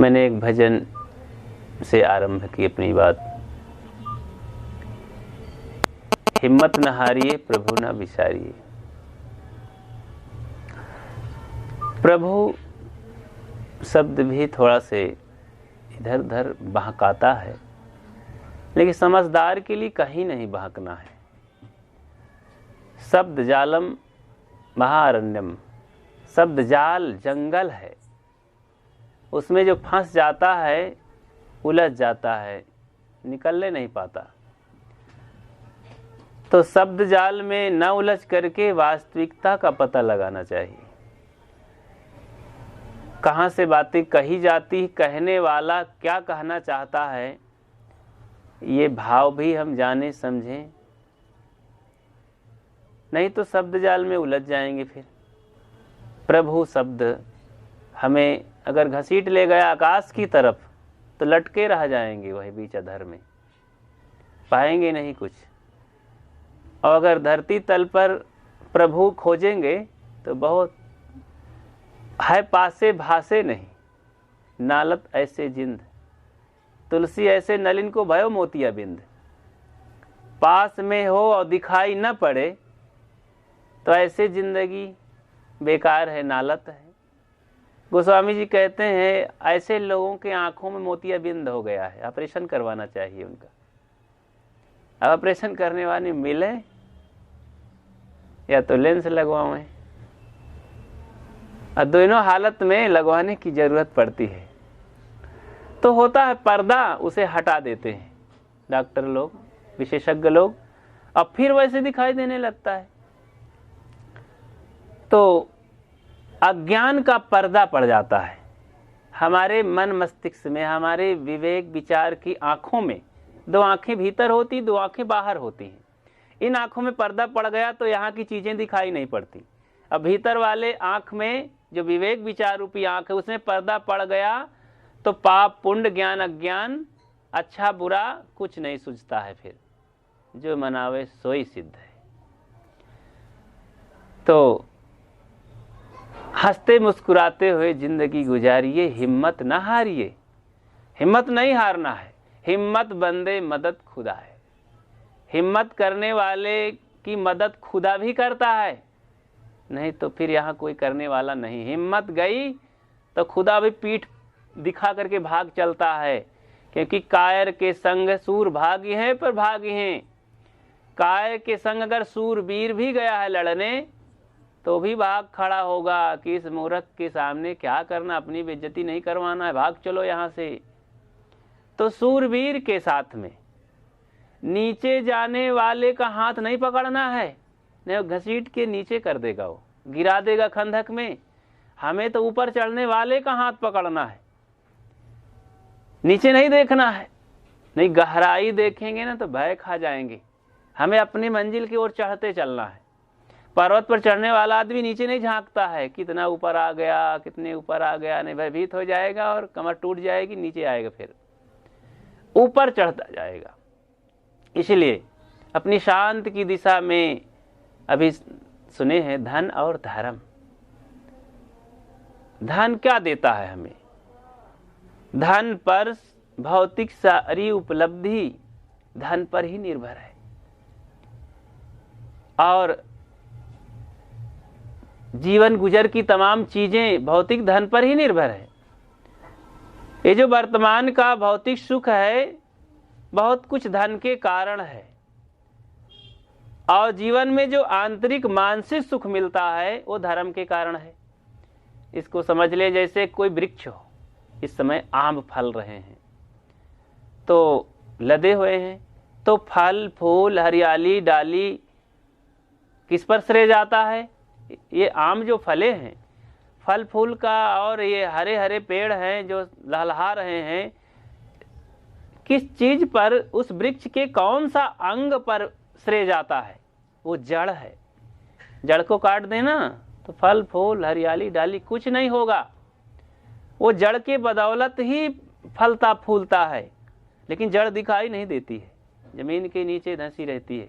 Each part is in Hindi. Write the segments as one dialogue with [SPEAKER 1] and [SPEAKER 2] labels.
[SPEAKER 1] मैंने एक भजन से आरंभ की अपनी बात। हिम्मत न हारिए प्रभु न विसारिए। प्रभु शब्द भी थोड़ा से इधर उधर बहकाता है, लेकिन समझदार के लिए कहीं नहीं बहकना है। शब्द जालम महाअरण्यम, शब्द जाल जंगल है, उसमें जो फंस जाता है उलझ जाता है, निकलने नहीं पाता। तो शब्द जाल में न उलझ करके वास्तविकता का पता लगाना चाहिए। कहाँ से बातें कही जाती, कहने वाला क्या कहना चाहता है, ये भाव भी हम जाने समझें, नहीं तो शब्द जाल में उलझ जाएंगे। फिर प्रभु शब्द हमें अगर घसीट ले गया आकाश की तरफ तो लटके रह जाएंगे वही बीच अधर में, पाएंगे नहीं कुछ। और अगर धरती तल पर प्रभु खोजेंगे तो बहुत है पासे भासे नहीं, नालत ऐसे जिंद, तुलसी ऐसे नलिन को भयो मोतिया बिंद। पास में हो और दिखाई न पड़े तो ऐसे जिंदगी बेकार है, नालत है। गोस्वामी जी कहते हैं ऐसे लोगों के आंखों में मोतियाबिंद हो गया है, ऑपरेशन करवाना चाहिए उनका। अब ऑपरेशन करने वाले मिले या तो लेंस लगवाएं, और दोनों हालत में लगवाने की जरूरत पड़ती है। तो होता है पर्दा, उसे हटा देते हैं डॉक्टर लोग, विशेषज्ञ लोग, अब फिर वैसे दिखाई देने लगता है। तो अज्ञान का पर्दा पड़ जाता है हमारे मन मस्तिष्क में, हमारे विवेक विचार की आंखों में। दो आंखें भीतर होती, दो आंखें बाहर होती हैं। इन आंखों में पर्दा पड़ गया तो यहाँ की चीजें दिखाई नहीं पड़ती। अब भीतर वाले आंख में जो विवेक विचार रूपी आंख है, उसमें पर्दा पड़ गया तो पाप पुण्य ज्ञान अज्ञान अच्छा बुरा कुछ नहीं सूझता है। फिर जो मनावे सोई सिद्ध है। तो हंसते मुस्कुराते हुए जिंदगी गुजारिए, हिम्मत न हारिए। हिम्मत नहीं हारना है, हिम्मत बंदे मदद खुदा है। हिम्मत करने वाले की मदद खुदा भी करता है, नहीं तो फिर यहाँ कोई करने वाला नहीं। हिम्मत गई तो खुदा भी पीठ दिखा करके भाग चलता है, क्योंकि कायर के संग सूर भागी हैं पर भागी हैं। कायर के संग अगर सूरवीर भी गया है लड़ने तो भी भाग खड़ा होगा कि इस मूर्ख के सामने क्या करना, अपनी बेइज्जती नहीं करवाना है, भाग चलो यहाँ से। तो सूरवीर के साथ में नीचे जाने वाले का हाथ नहीं पकड़ना है, नहीं घसीट के नीचे कर देगा, वो गिरा देगा खंदक में। हमें तो ऊपर चढ़ने वाले का हाथ पकड़ना है, नीचे नहीं देखना है। नहीं गहराई देखेंगे ना तो भय खा जाएंगे। हमें अपनी मंजिल की ओर चढ़ते चलना है। पर्वत पर चढ़ने वाला आदमी नीचे नहीं झांकता है, कितना ऊपर आ गया, कितने ऊपर आ गया, नहीं भयभीत हो जाएगा और कमर टूट जाएगी, नीचे आएगा, फिर ऊपर चढ़ता जाएगा। इसलिए अपनी शांत की दिशा में अभी सुने हैं धन और धर्म। धन क्या देता है हमें? धन पर भौतिक सारी उपलब्धि धन पर ही निर्भर है, और जीवन गुजर की तमाम चीजें भौतिक धन पर ही निर्भर है। ये जो वर्तमान का भौतिक सुख है बहुत कुछ धन के कारण है, और जीवन में जो आंतरिक मानसिक सुख मिलता है वो धर्म के कारण है। इसको समझ ले जैसे कोई वृक्ष हो, इस समय आम फल रहे हैं तो लदे हुए हैं, तो फल फूल हरियाली डाली किस पर श्रेय जाता है? ये आम जो फले हैं, फल फूल का, और ये हरे हरे पेड़ हैं जो लहलहा रहे हैं, किस चीज पर, उस वृक्ष के कौन सा अंग पर श्रेय जाता है? वो जड़ है। जड़ को काट देना तो फल फूल हरियाली डाली कुछ नहीं होगा। वो जड़ के बदौलत ही फलता फूलता है, लेकिन जड़ दिखाई नहीं देती है, जमीन के नीचे धंसी रहती है,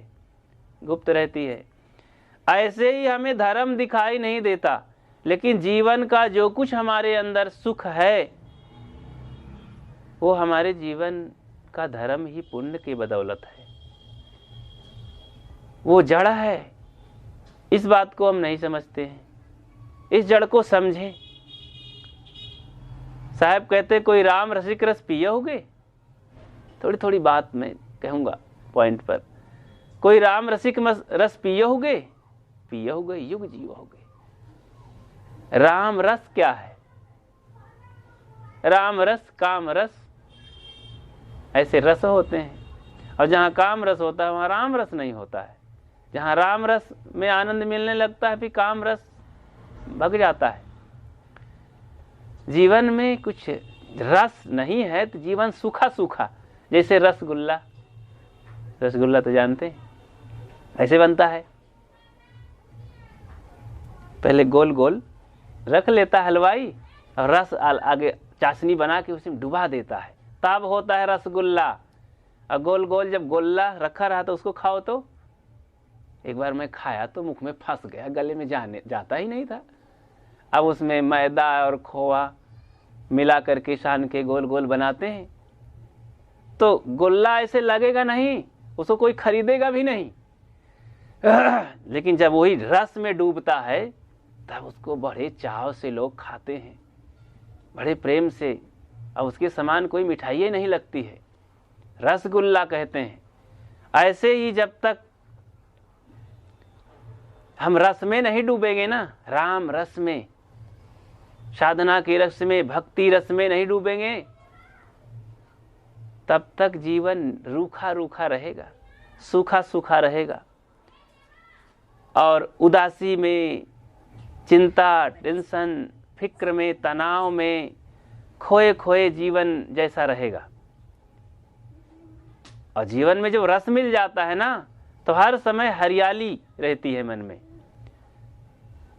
[SPEAKER 1] गुप्त रहती है। ऐसे ही हमें धर्म दिखाई नहीं देता, लेकिन जीवन का जो कुछ हमारे अंदर सुख है वो हमारे जीवन का धर्म ही पुण्य की बदौलत है, वो जड़ है। इस बात को हम नहीं समझते हैं, इस जड़ को समझें। साहब कहते कोई राम रसिक रस पिए होगे, थोड़ी थोड़ी बात मैं कहूँगा पॉइंट पर। कोई राम रसिक रस पिए होगे, युग जियो होगे। राम रस क्या है? राम रस, काम रस, ऐसे रस होते हैं। और जहाँ काम रस होता है वहाँ राम रस नहीं होता है। जहाँ राम रस में आनंद मिलने लगता है फिर काम रस भग जाता है। जीवन में कुछ रस नहीं है तो जीवन सूखा सूखा, जैसे रसगुल्ला। रसगुल्ला तो जानते हैं, ऐसे बनता है। पहले गोल गोल रख लेता है हलवाई और रस आगे चाशनी बना के उसमें डुबा देता है, तब होता है रसगुल्ला। और गोल गोल जब गोल्ला रखा रहा तो उसको खाओ तो, एक बार मैं खाया तो मुख में फंस गया, गले में जाता ही नहीं था। अब उसमें मैदा और खोआ मिला करके सान के गोल गोल बनाते हैं तो गोल्ला ऐसे लगेगा नहीं, उसको कोई खरीदेगा भी नहीं। लेकिन जब वही रस में डूबता है तब उसको बड़े चाव से लोग खाते हैं, बड़े प्रेम से। अब उसके समान कोई मिठाई नहीं लगती है, रसगुल्ला कहते हैं। ऐसे ही जब तक हम रस में नहीं डूबेंगे ना, राम रस में, साधना के रस में, भक्ति रस में नहीं डूबेंगे, तब तक जीवन रूखा रूखा रहेगा, सूखा सूखा रहेगा। और उदासी में, चिंता, टेंशन, फिक्र में, तनाव में खोए खोए जीवन जैसा रहेगा। और जीवन में जब रस मिल जाता है ना तो हर समय हरियाली रहती है मन में।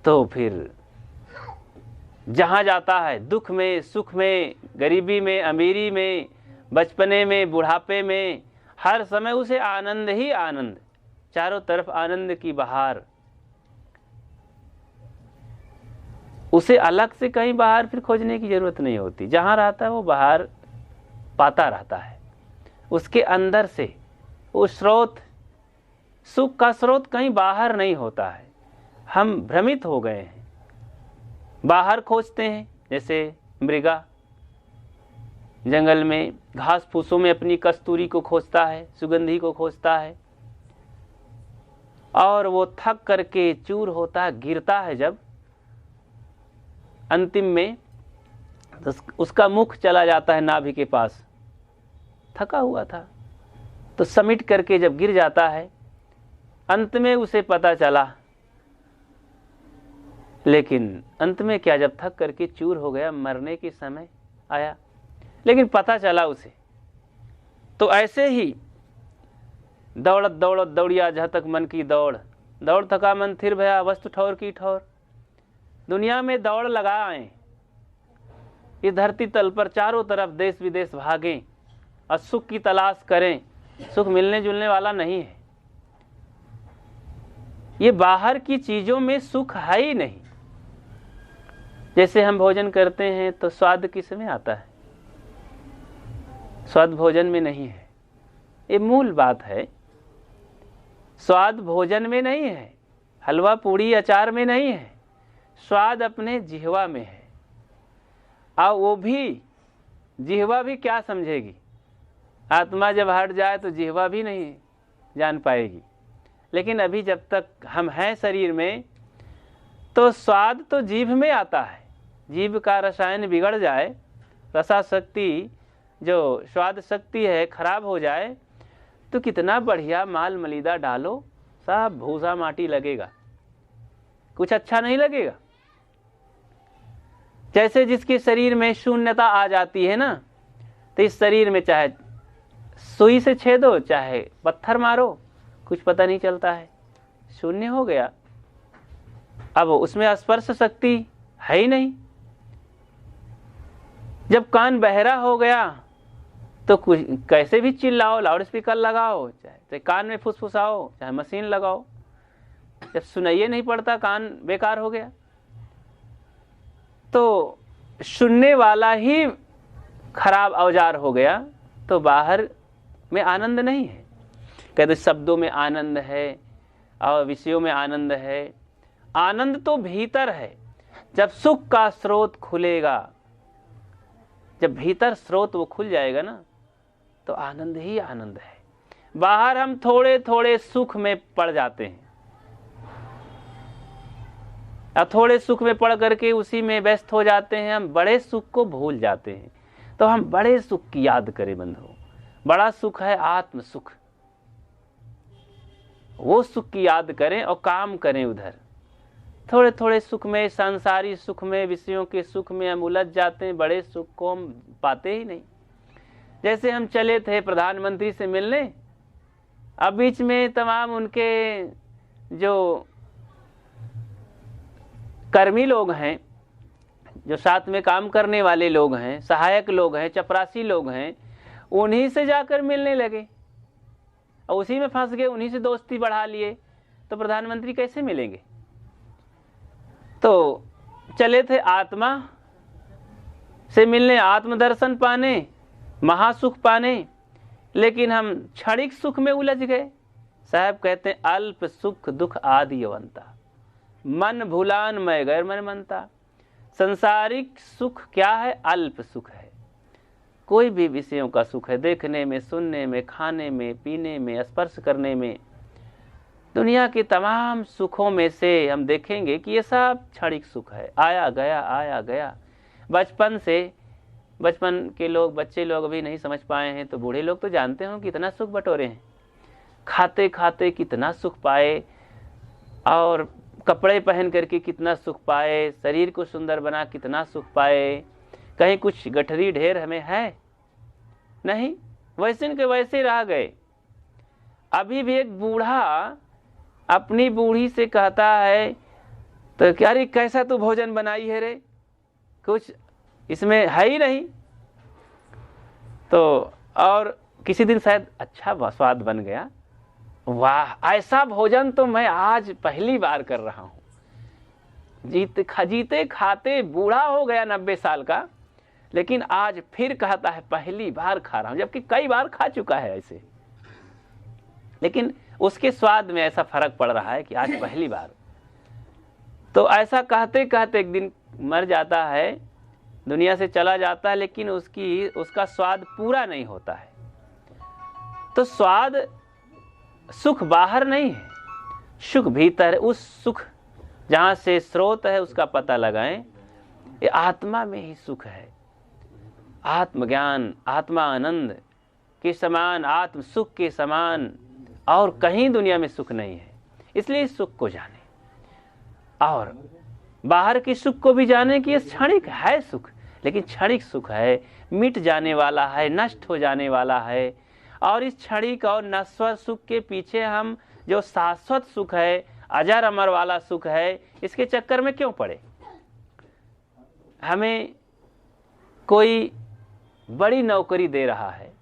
[SPEAKER 1] तो फिर जहाँ जाता है, दुख में, सुख में, गरीबी में, अमीरी में, बचपने में, बुढ़ापे में, हर समय उसे आनंद ही आनंद, चारों तरफ आनंद की बहार। उसे अलग से कहीं बाहर फिर खोजने की जरूरत नहीं होती, जहाँ रहता है वो बाहर पाता रहता है। उसके अंदर से वो स्रोत, सुख का स्रोत कहीं बाहर नहीं होता है। हम भ्रमित हो गए हैं, बाहर खोजते हैं। जैसे मृगा जंगल में घास फूसों में अपनी कस्तूरी को खोजता है, सुगंधी को खोजता है, और वो थक करके चूर होता है, गिरता है जब अंतिम में, तो उसका मुख चला जाता है नाभि के पास, थका हुआ था, तो समिट करके जब गिर जाता है, अंत में उसे पता चला। लेकिन अंत में क्या, जब थक करके चूर हो गया, मरने के समय आया, लेकिन पता चला उसे। तो ऐसे ही दौड़त दौड़त दौड़िया जहाँ तक मन की दौड़, दौड़ थका मन थिर भया, वस्तु ठौर की ठौर। दुनिया में दौड़ लगाएं, इस धरती तल पर चारों तरफ देश विदेश भागें और सुख की तलाश करें। सुख मिलने जुलने वाला नहीं है, ये बाहर की चीजों में सुख है ही नहीं। जैसे हम भोजन करते हैं तो स्वाद किस में आता है? स्वाद भोजन में नहीं है, ये मूल बात है। स्वाद भोजन में नहीं है, हलवा पूड़ी अचार में नहीं है, स्वाद अपने जिह्वा में है। और वो भी जिह्वा भी क्या समझेगी? आत्मा जब हट जाए तो जिह्वा भी नहीं जान पाएगी। लेकिन अभी जब तक हम हैं शरीर में तो स्वाद तो जीभ में आता है। जीभ का रसायन बिगड़ जाए, रसाशक्ति जो स्वाद शक्ति है खराब हो जाए, तो कितना बढ़िया माल मलीदा डालो, सब भूसा माटी लगेगा, कुछ अच्छा नहीं लगेगा। जैसे जिसके शरीर में शून्यता आ जाती है ना, तो इस शरीर में चाहे सुई से छेदो चाहे पत्थर मारो, कुछ पता नहीं चलता है, शून्य हो गया। अब उसमें स्पर्श शक्ति है ही नहीं। जब कान बहरा हो गया तो कुछ कैसे भी चिल्लाओ, लाउड स्पीकर लगाओ, चाहे कान में फुसफुसाओ, चाहे मशीन लगाओ, जब सुनाइए नहीं पड़ता, कान बेकार हो गया। तो सुनने वाला ही खराब औजार हो गया तो बाहर में आनंद नहीं है। कहते शब्दों में आनंद है और विषयों में आनंद है। आनंद तो भीतर है। जब सुख का स्रोत खुलेगा, जब भीतर स्रोत वो खुल जाएगा ना, तो आनंद ही आनंद है। बाहर हम थोड़े थोड़े सुख में पड़ जाते हैं और थोड़े सुख में पड़ करके उसी में व्यस्त हो जाते हैं। हम बड़े सुख को भूल जाते हैं। तो हम बड़े सुख की याद करें बंधुओं। बड़ा सुख है आत्म सुख, वो सुख की याद करें और काम करें उधर। थोड़े थोड़े सुख में, सांसारिक सुख में, विषयों के सुख में हम उलझ जाते हैं, बड़े सुख को हम पाते ही नहीं। जैसे हम चले थे प्रधानमंत्री से मिलने, अब बीच में तमाम उनके जो कर्मी लोग हैं, जो साथ में काम करने वाले लोग हैं, सहायक लोग हैं, चपरासी लोग हैं, उन्हीं से जाकर मिलने लगे और उसी में फंस गए, उन्हीं से दोस्ती बढ़ा लिए। तो प्रधानमंत्री कैसे मिलेंगे? तो चले थे आत्मा से मिलने, आत्मदर्शन पाने, महासुख पाने, लेकिन हम क्षणिक सुख में उलझ गए। साहब कहते हैं अल्प सुख दुख आदि अवंता, मन भूलान मैं गैर मन मनता। संसारिक सुख क्या है? अल्प सुख है। कोई भी विषयों का सुख है, देखने में, सुनने में, खाने में, पीने में, स्पर्श करने में। दुनिया के तमाम सुखों में से हम देखेंगे कि ये सब क्षणिक सुख है, आया गया आया गया। बचपन से, बचपन के लोग, बच्चे लोग अभी नहीं समझ पाए हैं, तो बूढ़े लोग तो जानते हो कितना सुख बटोरे हैं। खाते खाते कितना सुख पाए, और कपड़े पहन करके कितना सुख पाए, शरीर को सुंदर बना कितना सुख पाए। कहीं कुछ गठरी ढेर हमें है नहीं, वैसे के वैसे रह गए। अभी भी एक बूढ़ा अपनी बूढ़ी से कहता है तो क्या रे कैसा तू भोजन बनाई है रे, कुछ इसमें है ही नहीं। तो और किसी दिन शायद अच्छा स्वाद बन गया, वाह ऐसा भोजन तो मैं आज पहली बार कर रहा हूं। जीते खाते बूढ़ा हो गया 90 साल का, लेकिन आज फिर कहता है पहली बार खा रहा हूं, जबकि कई बार खा चुका है ऐसे। लेकिन उसके स्वाद में ऐसा फर्क पड़ रहा है कि आज पहली बार। तो ऐसा कहते कहते एक दिन मर जाता है, दुनिया से चला जाता है, लेकिन उसका स्वाद पूरा नहीं होता है। तो स्वाद, सुख बाहर नहीं है, सुख भीतर है। उस सुख जहां से स्रोत है उसका पता लगाएं। ये आत्मा में ही सुख है। आत्मज्ञान, आत्मा आनंद के समान, आत्म सुख के समान और कहीं दुनिया में सुख नहीं है। इसलिए इस सुख को जाने और बाहर के सुख को भी जाने कि ये क्षणिक है सुख, लेकिन क्षणिक सुख है, मिट जाने वाला है, नष्ट हो जाने वाला है। और इस क्षणिक और नश्वर सुख के पीछे हम जो शाश्वत सुख है, अजर अमर वाला सुख है, इसके चक्कर में क्यों पड़े? हमें कोई बड़ी नौकरी दे रहा है,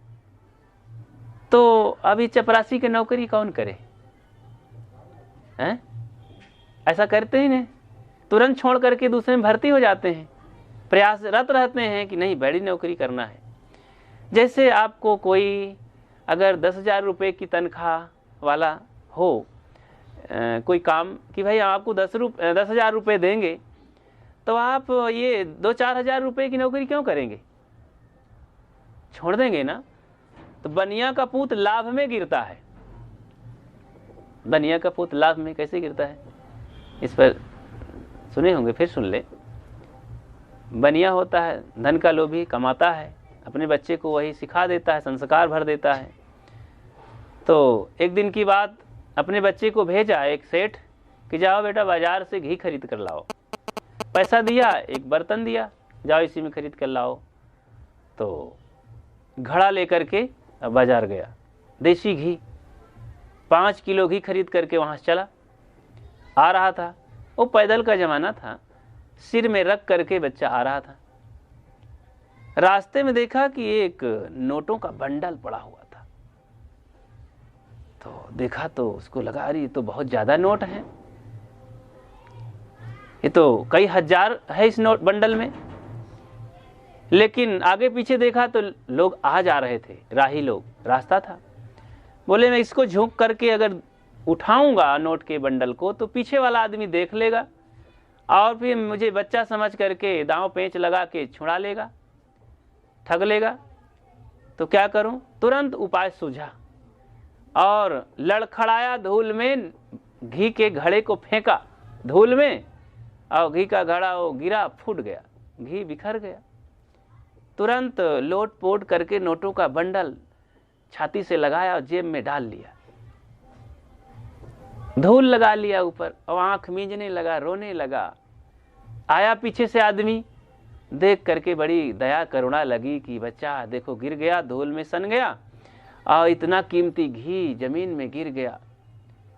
[SPEAKER 1] तो अभी चपरासी की नौकरी कौन करे? हैं? ऐसा करते ही नहीं, तुरंत छोड़ करके दूसरे में भर्ती हो जाते हैं, प्रयासरत रहते हैं कि नहीं बड़ी नौकरी करना है। जैसे आपको कोई अगर 10,000 रुपये की तनख्वाह वाला हो कोई काम कि भाई आपको 10,000 रुपये देंगे, तो आप ये 2-4 हज़ार रुपये की नौकरी क्यों करेंगे? छोड़ देंगे ना। तो बनिया का पूत लाभ में गिरता है। बनिया का पूत लाभ में कैसे गिरता है? इस पर सुने होंगे, फिर सुन ले। बनिया होता है धन का लोभी, कमाता है, अपने बच्चे को वही सिखा देता है, संस्कार भर देता है। तो एक दिन की बात, अपने बच्चे को भेजा एक सेठ कि जाओ बेटा बाजार से घी खरीद कर लाओ। पैसा दिया, एक बर्तन दिया, जाओ इसी में खरीद कर लाओ। तो घड़ा लेकर के बाजार गया, देसी घी 5 किलो घी खरीद करके वहां से चला आ रहा था। वो पैदल का जमाना था, सिर में रख करके बच्चा आ रहा था। रास्ते में देखा कि एक नोटों का बंडल पड़ा हुआ था। तो देखा तो उसको लगा अरे ये तो बहुत ज्यादा नोट हैं, ये तो कई हजार है इस नोट बंडल में। लेकिन आगे पीछे देखा तो लोग आ जा रहे थे, राही लोग, रास्ता था। बोले मैं इसको झोंक करके अगर उठाऊंगा नोट के बंडल को तो पीछे वाला आदमी देख लेगा और फिर मुझे बच्चा समझ करके दांव पेंच लगा के छुड़ा लेगा, ठग लेगा। तो क्या करूं? तुरंत उपाय सूझा और लड़खड़ाया धूल में, घी के घड़े को फेंका धूल में और घी का घड़ा वो गिरा, फूट गया, घी बिखर गया। तुरंत लोट पोट करके नोटों का बंडल छाती से लगाया और जेब में डाल लिया, धूल लगा लिया ऊपर और आंख मींजने लगा, रोने लगा। आया पीछे से आदमी, देख करके बड़ी दया करुणा लगी कि बच्चा देखो गिर गया, धूल में सन गया और इतना कीमती घी जमीन में गिर गया,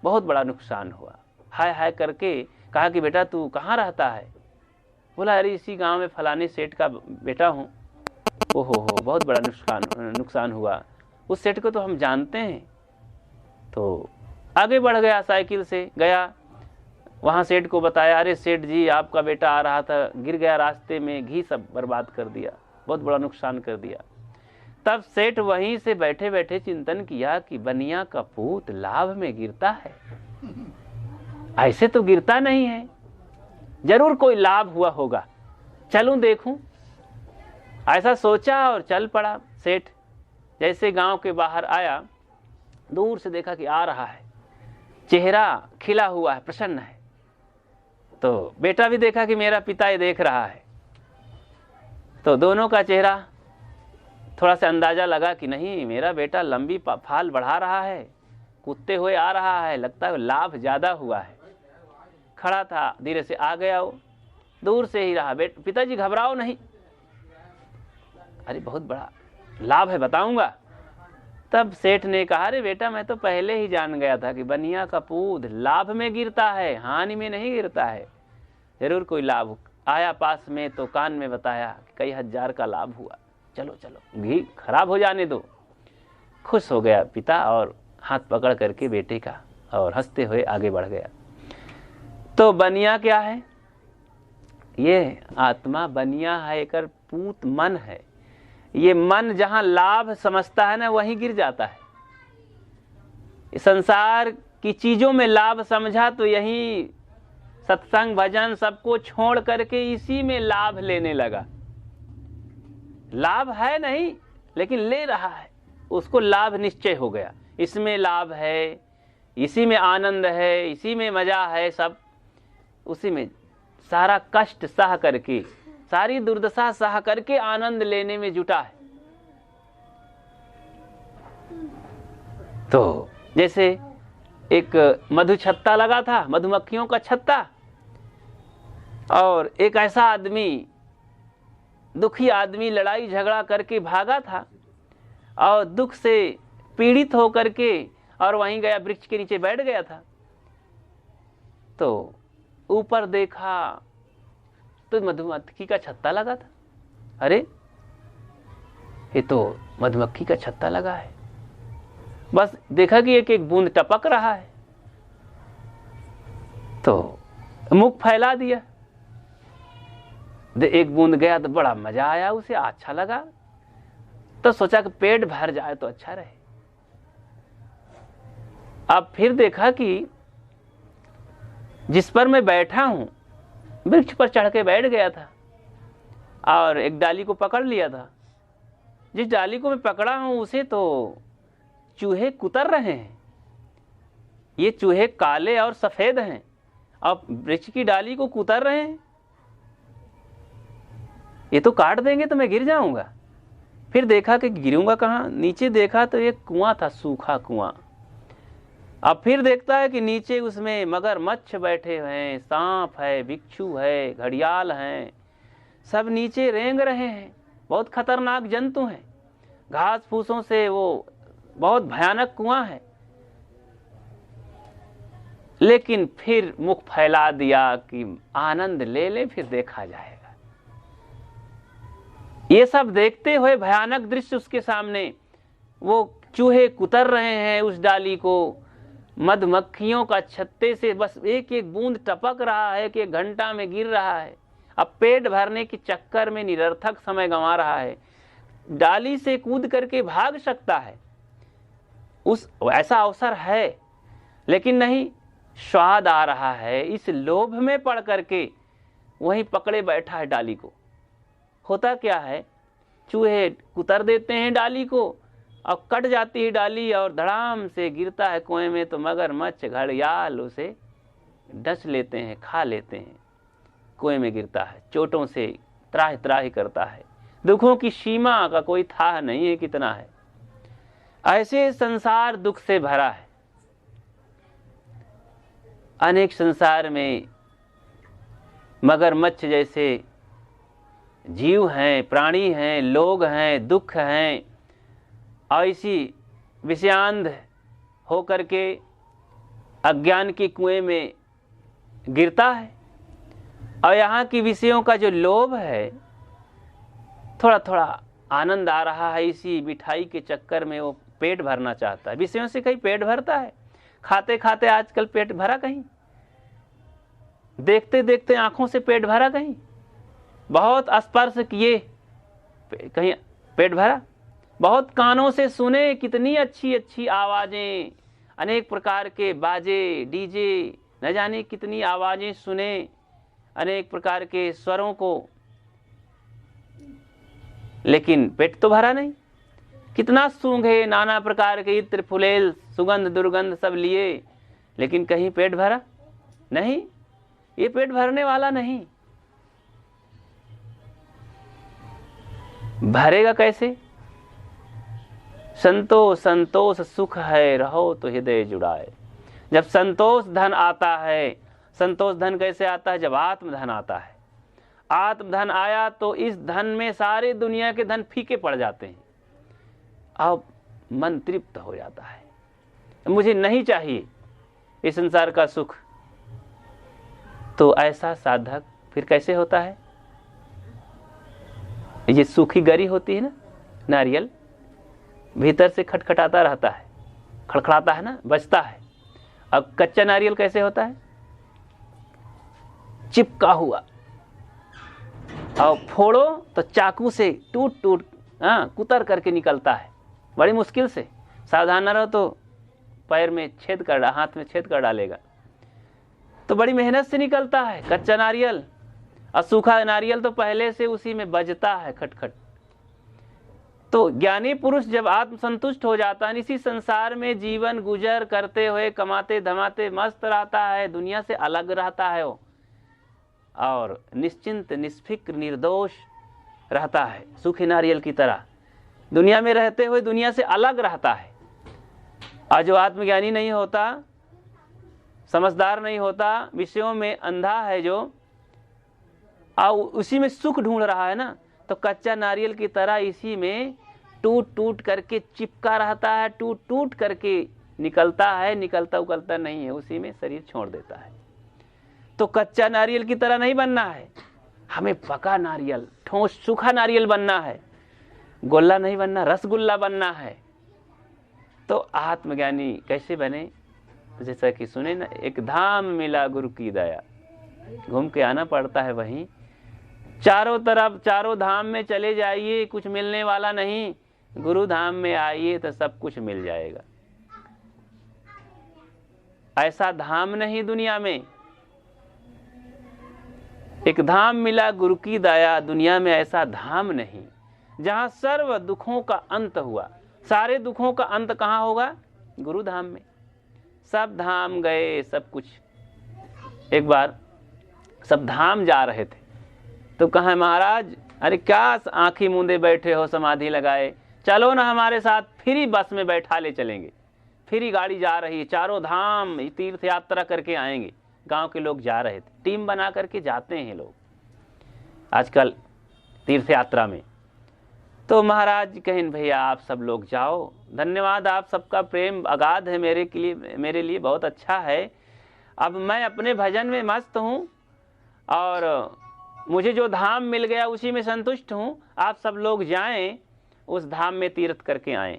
[SPEAKER 1] बहुत बड़ा नुकसान हुआ। हाय हाय करके कहा कि बेटा तू कहाँ रहता है? बोला अरे इसी गांव में फलाने सेठ का बेटा हूँ। ओहो बहुत बड़ा नुकसान हुआ, उस सेठ को तो हम जानते हैं। तो आगे बढ़ गया, साइकिल से गया, वहाँ सेठ को बताया अरे सेठ जी आपका बेटा आ रहा था, गिर गया रास्ते में, घी सब बर्बाद कर दिया, बहुत बड़ा नुकसान कर दिया। तब सेठ वहीं से बैठे बैठे चिंतन किया कि बनिया का पूत लाभ में गिरता है, ऐसे तो गिरता नहीं है, जरूर कोई लाभ हुआ होगा, चलूं देखूं। ऐसा सोचा और चल पड़ा सेठ। जैसे गांव के बाहर आया, दूर से देखा कि आ रहा है, चेहरा खिला हुआ है, प्रसन्न है। तो बेटा भी देखा कि मेरा पिता ये देख रहा है, तो दोनों का चेहरा थोड़ा सा अंदाजा लगा कि नहीं मेरा बेटा लंबी फाल बढ़ा रहा है, कूदते हुए आ रहा है, लगता है लाभ ज्यादा हुआ है। खड़ा था, धीरे से आ गया, वो दूर से ही रहा। पिताजी घबराओ नहीं, अरे बहुत बड़ा लाभ है, बताऊंगा। तब सेठ ने कहा अरे बेटा मैं तो पहले ही जान गया था कि बनिया का पूत लाभ में गिरता है, हानि में नहीं गिरता है, जरूर कोई लाभ। आया पास में तो कान में बताया कि कई हजार का लाभ हुआ, चलो चलो घी खराब हो जाने दो। खुश हो गया पिता और हाथ पकड़ करके बेटे का और हंसते हुए आगे बढ़ गया। तो बनिया क्या है? ये आत्मा बनिया है, एक पूत मन है। ये मन जहां लाभ समझता है ना वहीं गिर जाता है। संसार की चीजों में लाभ समझा तो यही सत्संग भजन सबको छोड़ करके इसी में लाभ लेने लगा। लाभ है नहीं लेकिन ले रहा है, उसको लाभ निश्चय हो गया, इसमें लाभ है, इसी में आनंद है, इसी में मजा है, सब उसी में। सारा कष्ट सह करके, सारी दुर्दशा सह करके आनंद लेने में जुटा है। तो जैसे एक मधु छत्ता लगा था, मधुमक्खियों का छत्ता, और एक ऐसा आदमी, दुखी आदमी लड़ाई झगड़ा करके भागा था और दुख से पीड़ित होकर के और वहीं गया, वृक्ष के नीचे बैठ गया था। तो ऊपर देखा तो मधुमक्खी का छत्ता लगा था। अरे ये तो मधुमक्खी का छत्ता लगा है। बस देखा कि एक एक बूंद टपक रहा है, तो मुख फैला दिया। एक बूंद गया तो बड़ा मजा आया, उसे अच्छा लगा, तो सोचा कि पेट भर जाए तो अच्छा रहे। अब फिर देखा कि जिस पर मैं बैठा हूं, वृक्ष पर चढ़ के बैठ गया था और एक डाली को पकड़ लिया था। जिस डाली को मैं पकड़ा हूं उसे तो चूहे कुतर रहे हैं। ये चूहे काले और सफेद हैं और वृक्ष की डाली को कुतर रहे हैं, ये तो काट देंगे तो मैं गिर जाऊंगा। फिर देखा कि गिरूंगा कहाँ, नीचे देखा तो एक कुआं था, सूखा कुआं। अब फिर देखता है कि नीचे उसमें मगरमच्छ बैठे हैं, सांप है, बिच्छू है, घड़ियाल हैं, सब नीचे रेंग रहे हैं, बहुत खतरनाक जंतु हैं। घास फूसों से वो बहुत भयानक कुआं है। लेकिन फिर मुख फैला दिया कि आनंद ले ले, फिर देखा जाएगा। ये सब देखते हुए भयानक दृश्य उसके सामने, वो चूहे कुतर रहे हैं उस डाली को, मधुमक्खियों का छत्ते से बस एक एक बूंद टपक रहा है कि 1 घंटा में गिर रहा है, अब पेट भरने के चक्कर में निरर्थक समय गंवा रहा है। डाली से कूद करके भाग सकता है, उस ऐसा अवसर है, लेकिन नहीं, स्वाद आ रहा है, इस लोभ में पड़ करके वहीं पकड़े बैठा है डाली को। होता क्या है, चूहे कुतर देते हैं डाली को और कट जाती है डाली और धड़ाम से गिरता है कुएं में, तो मगरमच्छ घड़ियाल उसे डस लेते हैं, खा लेते हैं। कुएं में गिरता है, चोटों से त्राहि त्राहि करता है, दुखों की सीमा का कोई था नहीं है कितना है। ऐसे संसार दुख से भरा है। अनेक संसार में मगरमच्छ जैसे जीव हैं, प्राणी हैं, लोग हैं, दुख हैं, ऐसी विषयांध होकर के अज्ञान के कुएं में गिरता है। और यहाँ की विषयों का जो लोभ है, थोड़ा थोड़ा आनंद आ रहा है, इसी मिठाई के चक्कर में वो पेट भरना चाहता है। विषयों से कहीं पेट भरता है? खाते खाते आजकल पेट भरा कहीं? देखते देखते आंखों से पेट भरा कहीं? बहुत स्पर्श किए कहीं पेट भरा? बहुत कानों से सुने कितनी अच्छी अच्छी आवाजें, अनेक प्रकार के बाजे, डीजे, न जाने कितनी आवाजें सुने, अनेक प्रकार के स्वरों को, लेकिन पेट तो भरा नहीं। कितना सूंघे, नाना प्रकार के इत्र फुलेल, सुगंध दुर्गंध सब लिए, लेकिन कहीं पेट भरा नहीं। ये पेट भरने वाला नहीं। भरेगा कैसे? संतोष संतोष सुख है, रहो तो हृदय जुड़ाए। जब संतोष धन आता है, संतोष धन कैसे आता है? जब आत्मधन आता है। आत्मधन आया तो इस धन में सारे दुनिया के धन फीके पड़ जाते हैं। अब मन तृप्त हो जाता है, मुझे नहीं चाहिए इस संसार का सुख। तो ऐसा साधक फिर कैसे होता है? ये सूखी गरी होती है ना, नारियल, भीतर से खटखटाता रहता है, खड़खड़ाता है ना, बजता है। अब कच्चा नारियल कैसे होता है? चिपका हुआ, और फोड़ो तो चाकू से टूट टूट कुतर करके निकलता है, बड़ी मुश्किल से। सावधान न रहो तो पैर में छेद कर, हाथ में छेद कर डालेगा। तो बड़ी मेहनत से निकलता है कच्चा नारियल, और सूखा नारियल तो पहले से उसी में बजता है खटखट। तो ज्ञानी पुरुष जब आत्मसंतुष्ट हो जाता है, इसी संसार में जीवन गुजर करते हुए कमाते धमाते मस्त रहता है, दुनिया से अलग रहता है वो, और निश्चिंत निष्फिक्र निर्दोष रहता है, सूखे नारियल की तरह दुनिया में रहते हुए दुनिया से अलग रहता है। और जो आत्मज्ञानी नहीं होता, समझदार नहीं होता, विषयों में अंधा है जो, और उसी में सुख ढूंढ रहा है ना, तो कच्चा नारियल की तरह इसी में टूट टूट करके चिपका रहता है, टूट टूट करके निकलता है, निकलता उकलता नहीं है, उसी में शरीर छोड़ देता है। तो कच्चा नारियल की तरह नहीं बनना है, हमें पका नारियल, ठोस सूखा नारियल बनना है, गोला नहीं बनना, रसगुल्ला बनना है। तो आत्मज्ञानी कैसे बने? जैसा कि सुने ना, एक धाम मिला गुरु की दया, घूम के आना पड़ता है वहीं। चारों तरफ चारों धाम में चले जाइए, कुछ मिलने वाला नहीं, गुरु धाम में आइए तो सब कुछ मिल जाएगा। ऐसा धाम नहीं दुनिया में। एक धाम मिला गुरु की दया, दुनिया में ऐसा धाम नहीं जहां सर्व दुखों का अंत हुआ। सारे दुखों का अंत कहाँ होगा? गुरु धाम में। सब धाम गए, सब कुछ। एक बार सब धाम जा रहे थे, तो कहा महाराज, अरे क्या आंखें मूंदे बैठे हो, समाधि लगाए, चलो ना हमारे साथ, फ्री बस में बैठा ले चलेंगे, फ्री गाड़ी जा रही है, चारों धाम तीर्थ यात्रा करके आएंगे। गांव के लोग जा रहे थे, टीम बना करके जाते हैं लोग आजकल तीर्थ यात्रा में। तो महाराज कहें भैया आप सब लोग जाओ, धन्यवाद, आप सबका प्रेम अगाध है मेरे लिए बहुत अच्छा है। अब मैं अपने भजन में मस्त हूँ और मुझे जो धाम मिल गया उसी में संतुष्ट हूँ, आप सब लोग जाएं उस धाम में तीर्थ करके आएं।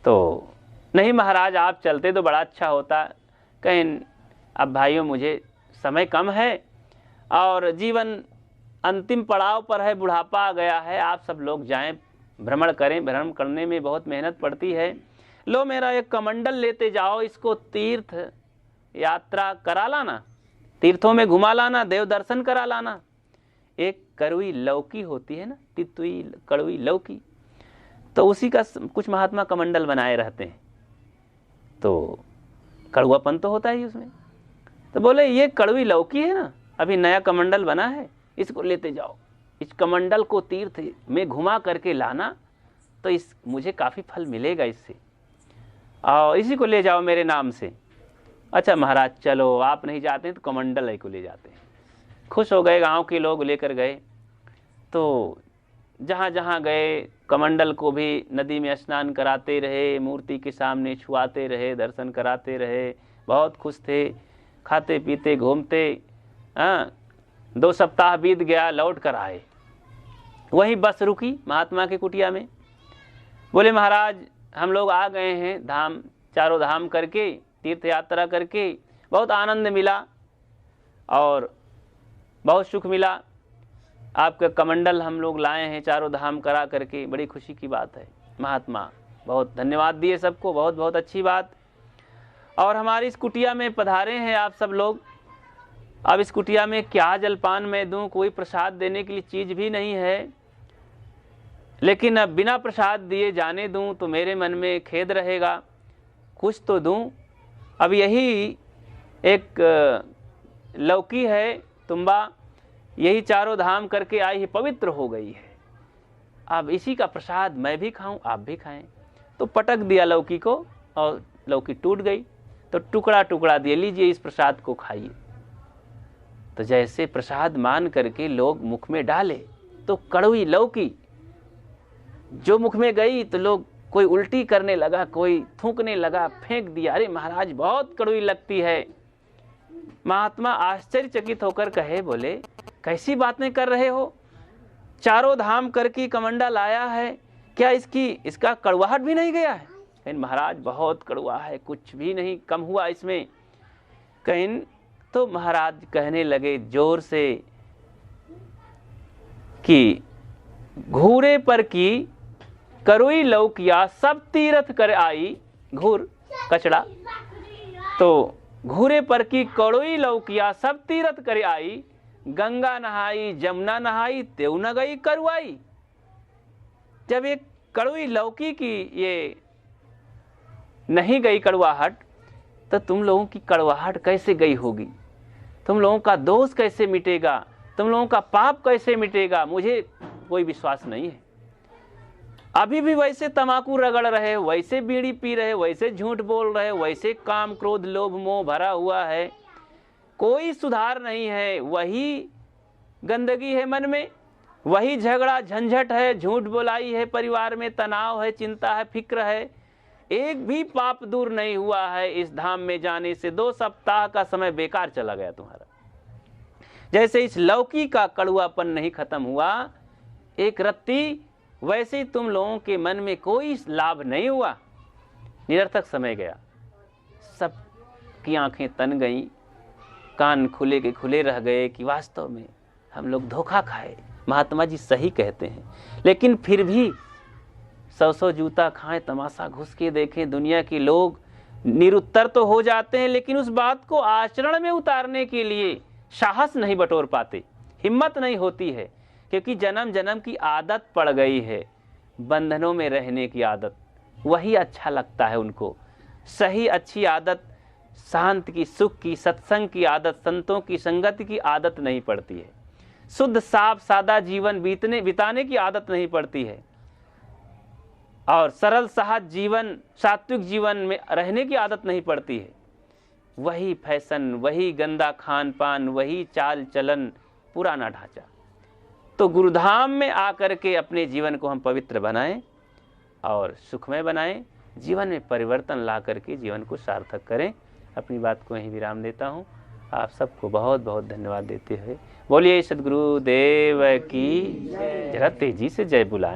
[SPEAKER 1] तो नहीं महाराज आप चलते तो बड़ा अच्छा होता। कहें अब भाइयों मुझे समय कम है और जीवन अंतिम पड़ाव पर है, बुढ़ापा आ गया है, आप सब लोग जाएं, भ्रमण करें। भ्रमण करने में बहुत मेहनत पड़ती है। लो मेरा एक कमंडल लेते जाओ, इसको तीर्थ यात्रा करा लाना, तीर्थों में घुमा लाना, देव दर्शन करा लाना। एक कड़वी लौकी होती है ना, तितुई कड़वी लौकी, तो उसी का कुछ महात्मा कमंडल बनाए रहते हैं, तो कड़वापन तो होता ही उसमें। तो बोले ये कड़वी लौकी है ना, अभी नया कमंडल बना है, इसको लेते जाओ, इस कमंडल को तीर्थ में घुमा करके लाना, तो इस मुझे काफ़ी फल मिलेगा इससे, और इसी को ले जाओ मेरे नाम से। अच्छा महाराज चलो, आप नहीं जाते हैं तो कमंडल को ले जाते हैं। खुश हो गए, गांव के लोग लेकर गए। तो जहाँ जहाँ गए कमंडल को भी नदी में स्नान कराते रहे, मूर्ति के सामने छुआते रहे, दर्शन कराते रहे, बहुत खुश थे, खाते पीते घूमते। 2 सप्ताह बीत गया, लौट कर आए। वहीं बस रुकी महात्मा के कुटिया में। बोले महाराज हम लोग आ गए हैं, धाम चारों धाम करके, तीर्थ यात्रा करके, बहुत आनंद मिला और बहुत सुख मिला। आपका कमंडल हम लोग लाए हैं चारों धाम करा करके, बड़ी खुशी की बात है। महात्मा बहुत धन्यवाद दिए सबको, बहुत बहुत अच्छी बात। और हमारी इस कुटिया में पधारे हैं आप सब लोग। अब इस कुटिया में क्या जलपान मैं दूं, कोई प्रसाद देने के लिए चीज़ भी नहीं है, लेकिन अब बिना प्रसाद दिए जाने दूं तो मेरे मन में खेद रहेगा, कुछ तो दूं। अब यही एक लौकी है तुम्बा, यही चारों धाम करके आई है, पवित्र हो गई है, अब इसी का प्रसाद मैं भी खाऊं, आप भी खाएं। तो पटक दिया लौकी को और लौकी टूट गई। तो टुकड़ा टुकड़ा दिए, लीजिए इस प्रसाद को खाइए। तो जैसे प्रसाद मान करके लोग मुख में डाले तो कड़वी लौकी जो मुख में गई तो लोग, कोई उल्टी करने लगा, कोई थूकने लगा, फेंक दिया। अरे महाराज बहुत कड़वी लगती है। महात्मा आश्चर्यचकित होकर कहे, बोले कैसी बातें कर रहे हो, चारों धाम करके कमंडल आया है, क्या इसका कड़वाहट भी नहीं गया है? कहीं महाराज बहुत कड़वा है, कुछ भी नहीं कम हुआ इसमें। कहीं तो महाराज कहने लगे जोर से कि घूरे पर की करुई लौकिया सब तीर्थ कर आई। घूर कचड़ा, तो घूरे पर की कड़ुई लौकिया सब तीर्थ कर आई। गंगा नहाई जमुना नहाई तेऊ न गई करुआई। जब एक कड़ुई लौकी की ये नहीं गई कड़वाहट, तो तुम लोगों की कड़वाहट कैसे गई होगी, तुम लोगों का दोष कैसे मिटेगा, तुम लोगों का पाप कैसे मिटेगा, मुझे कोई विश्वास नहीं है। अभी भी वैसे तमाकू रगड़ रहे, वैसे बीड़ी पी रहे, वैसे झूठ बोल रहे, वैसे काम क्रोध लोभ मोह भरा हुआ है, कोई सुधार नहीं है। वही गंदगी है मन में, वही झगड़ा झंझट है, झूठ बोलाई है, परिवार में तनाव है, चिंता है, फिक्र है, एक भी पाप दूर नहीं हुआ है। इस धाम में जाने से 2 सप्ताह का समय बेकार चला गया तुम्हारा। जैसे इस लौकी का कड़वापन नहीं खत्म हुआ एक रत्ती, वैसे ही तुम लोगों के मन में कोई लाभ नहीं हुआ, निरर्थक समय गया। सब की आंखें तन गईं, कान खुले के खुले रह गए कि वास्तव में हम लोग धोखा खाए। महात्मा जी सही कहते हैं, लेकिन फिर भी 100 जूता खाएं, तमाशा घुस के देखें, दुनिया के लोग निरुत्तर तो हो जाते हैं, लेकिन उस बात को आचरण में उतारने के लिए साहस नहीं बटोर पाते, हिम्मत नहीं होती है, क्योंकि जन्म जन्म की आदत पड़ गई है, बंधनों में रहने की आदत। वही अच्छा लगता है उनको, सही अच्छी आदत, शांत की, सुख की, सत्संग की आदत, संतों की संगति की आदत नहीं पड़ती है, शुद्ध साफ सादा जीवन बिताने की आदत नहीं पड़ती है, और सरल सहज जीवन, सात्विक जीवन में रहने की आदत नहीं पड़ती है। वही फैशन, वही गंदा खान पान, वही चाल चलन, पुराना ढांचा। तो गुरुधाम में आकर के अपने जीवन को हम पवित्र बनाएं और सुखमय बनाएं, जीवन में परिवर्तन ला करके जीवन को सार्थक करें। अपनी बात को यहीं विराम देता हूं। आप सबको बहुत बहुत धन्यवाद देते हुए बोलिए सद्गुरुदेव की। जरा तेजी से जय बुलाएं।